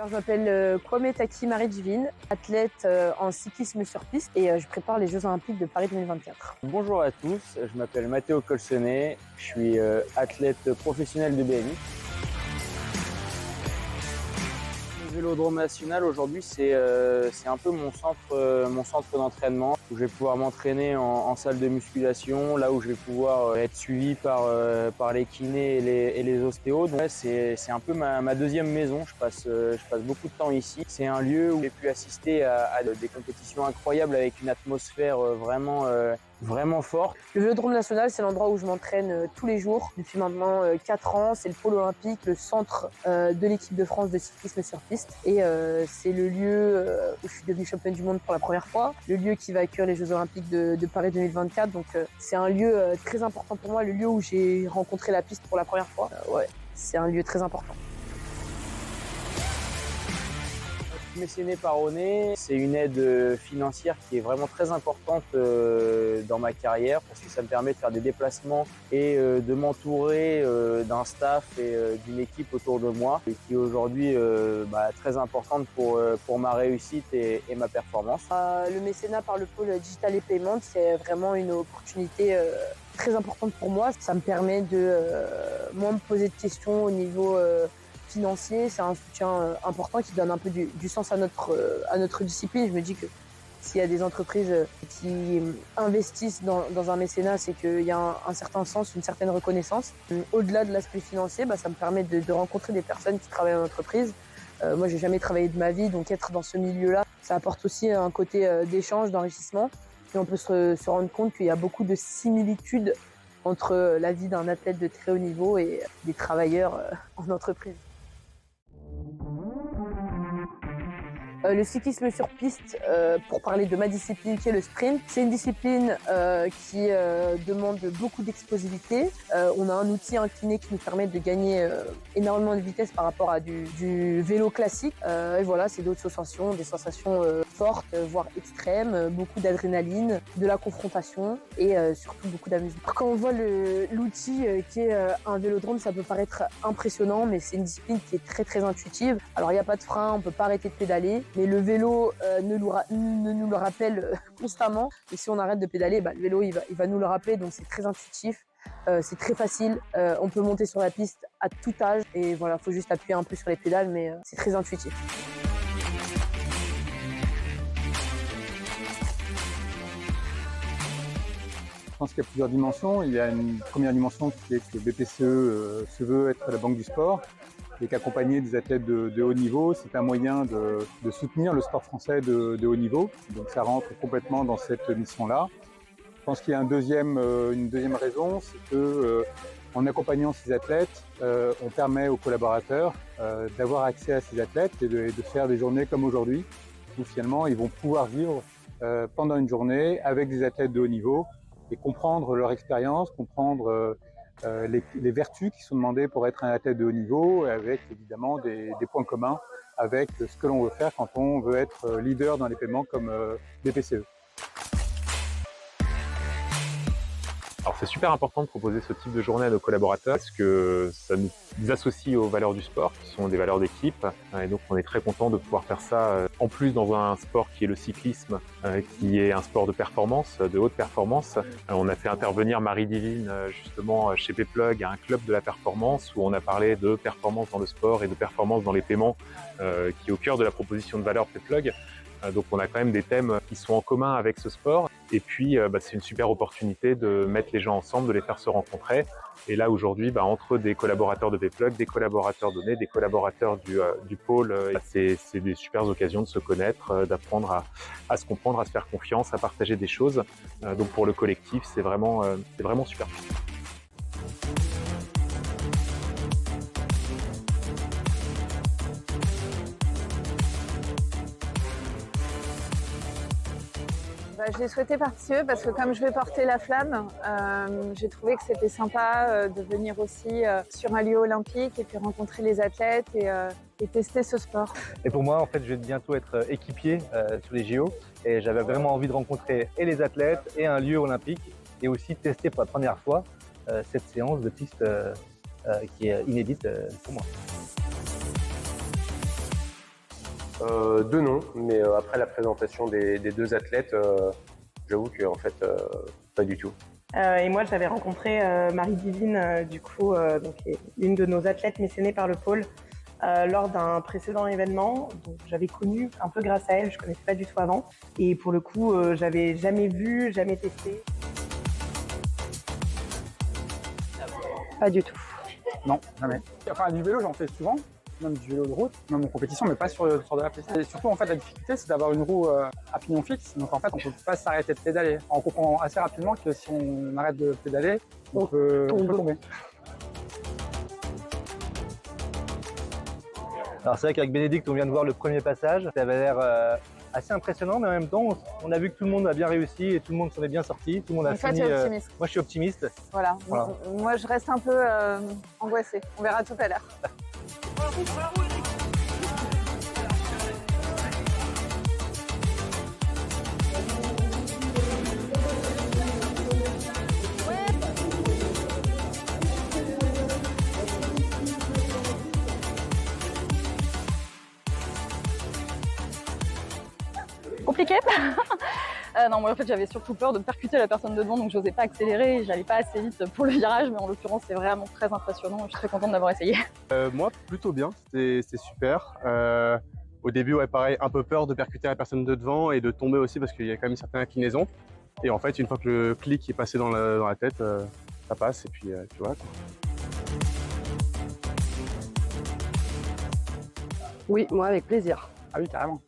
Alors je m'appelle Kwame Taki Marie-Divine, athlète en cyclisme sur piste et je prépare les Jeux Olympiques de Paris 2024. Bonjour à tous, je m'appelle Matteo Colsonnet, je suis athlète professionnel de BMX. Le Vélodrome National aujourd'hui c'est un peu mon centre d'entraînement où je vais pouvoir m'entraîner en salle de musculation, là où je vais pouvoir être suivi par les kinés et les ostéos. Donc c'est un peu ma deuxième maison, je passe beaucoup de temps ici. C'est un lieu où j'ai pu assister à des compétitions incroyables avec une atmosphère vraiment forte. Le Vélodrome National, c'est l'endroit où je m'entraîne tous les jours depuis maintenant 4 ans. C'est le pôle olympique, le centre de l'équipe de France de cyclisme sur piste. Et c'est le lieu où je suis devenue championne du monde pour la première fois, le lieu qui va accueillir les Jeux Olympiques de Paris 2024. Donc c'est un lieu très important pour moi, le lieu où j'ai rencontré la piste pour la première fois. Ouais, c'est un lieu très important. Mécénat par Onet, c'est une aide financière qui est vraiment très importante dans ma carrière parce que ça me permet de faire des déplacements et de m'entourer d'un staff et d'une équipe autour de moi et qui est aujourd'hui très importante pour ma réussite et ma performance. Le mécénat par le pôle digital et paiement, c'est vraiment une opportunité très importante pour moi. Ça me permet de moins me poser de questions au niveau financier. C'est un soutien important qui donne un peu du sens à notre discipline. Je me dis que s'il y a des entreprises qui investissent dans un mécénat, c'est qu'il y a un certain sens, une certaine reconnaissance. Au-delà de l'aspect financier, ça me permet de rencontrer des personnes qui travaillent en entreprise. Moi, j'ai jamais travaillé de ma vie, donc être dans ce milieu-là, ça apporte aussi un côté d'échange, d'enrichissement. Et on peut se rendre compte qu'il y a beaucoup de similitudes entre la vie d'un athlète de très haut niveau et des travailleurs en entreprise. Le cyclisme sur piste, pour parler de ma discipline qui est le sprint, c'est une discipline qui demande beaucoup d'explosivité. On a un outil incliné qui nous permet de gagner énormément de vitesse par rapport à du vélo classique. Et voilà, c'est d'autres sensations, des sensations fortes, voire extrêmes, beaucoup d'adrénaline, de la confrontation et surtout beaucoup d'amusement. Quand on voit l'outil qui est un vélodrome, ça peut paraître impressionnant, mais c'est une discipline qui est très très intuitive. Alors il n'y a pas de frein, on peut pas arrêter de pédaler. Mais le vélo ne nous le rappelle constamment. Et si on arrête de pédaler, le vélo il va nous le rappeler. Donc c'est très intuitif, c'est très facile. On peut monter sur la piste à tout âge. Et voilà, faut juste appuyer un peu sur les pédales, mais c'est très intuitif. Je pense qu'il y a plusieurs dimensions. Il y a une première dimension qui est que le BPCE se veut être la banque du sport et qu'accompagner des athlètes de haut niveau, c'est un moyen de soutenir le sport français de haut niveau. Donc ça rentre complètement dans cette mission-là. Je pense qu'il y a une deuxième raison, c'est que en accompagnant ces athlètes, on permet aux collaborateurs d'avoir accès à ces athlètes et de faire des journées comme aujourd'hui, où finalement ils vont pouvoir vivre pendant une journée avec des athlètes de haut niveau et comprendre leur expérience, comprendre les vertus qui sont demandées pour être un athlète de haut niveau, avec évidemment des points communs avec ce que l'on veut faire quand on veut être leader dans les paiements comme BPCE. Alors c'est super important de proposer ce type de journée à nos collaborateurs parce que ça nous associe aux valeurs du sport, qui sont des valeurs d'équipe. Et donc on est très content de pouvoir faire ça en plus dans un sport qui est le cyclisme, qui est un sport de performance, de haute performance. On a fait intervenir Marie-Divine justement chez Payplug, à un club de la performance, où on a parlé de performance dans le sport et de performance dans les paiements, qui est au cœur de la proposition de valeur Payplug. Donc on a quand même des thèmes qui sont en commun avec ce sport. Et puis c'est une super opportunité de mettre les gens ensemble, de les faire se rencontrer. Et là aujourd'hui, entre des collaborateurs de Payplug, des collaborateurs d'Onet, des collaborateurs du pôle, c'est des super occasions de se connaître, d'apprendre à se comprendre, à se faire confiance, à partager des choses. Donc pour le collectif, c'est vraiment super. J'ai souhaité participer parce que comme je vais porter la flamme, j'ai trouvé que c'était sympa de venir aussi sur un lieu olympique et puis rencontrer les athlètes et tester ce sport. Et pour moi, en fait, je vais bientôt être équipier sur les JO et j'avais vraiment envie de rencontrer et les athlètes et un lieu olympique et aussi tester pour la première fois cette séance de piste qui est inédite pour moi. Deux noms, mais après la présentation des deux athlètes, j'avoue que en fait, pas du tout. Et moi, j'avais rencontré Marie Divine, donc, qui est une de nos athlètes mécénées par le pôle, lors d'un précédent événement. Donc, j'avais connu un peu grâce à elle, je ne connaissais pas du tout avant. Et pour le coup, j'avais jamais vu, jamais testé. Pas du tout. Non, jamais. Enfin, du vélo, j'en fais souvent, même du vélo de route, même en compétition, mais pas sur de la piste. Et surtout, en fait, la difficulté, c'est d'avoir une roue à pignon fixe. Donc, en fait, on ne peut pas s'arrêter de pédaler. On comprend assez rapidement que si on arrête de pédaler, on peut tomber. Alors c'est vrai qu'avec Bénédicte, on vient de voir le premier passage. Ça avait l'air assez impressionnant, mais en même temps, on a vu que tout le monde a bien réussi et tout le monde s'en est bien sorti. Tout le monde a Donc toi, fini. tu es optimiste. Moi, je suis optimiste. Voilà. Moi, je reste un peu angoissée. On verra tout à l'heure. Compliqué. Non, moi en fait j'avais surtout peur de percuter la personne de devant, donc j'osais pas accélérer, j'allais pas assez vite pour le virage, mais en l'occurrence c'est vraiment très impressionnant et je suis très contente d'avoir essayé. Moi plutôt bien, c'était super. Au début, ouais, pareil, un peu peur de percuter la personne de devant et de tomber aussi parce qu'il y a quand même une certaine inclinaison. Et en fait, une fois que le clic est passé dans la tête, ça passe et puis voilà. Oui, moi avec plaisir. Ah oui, carrément.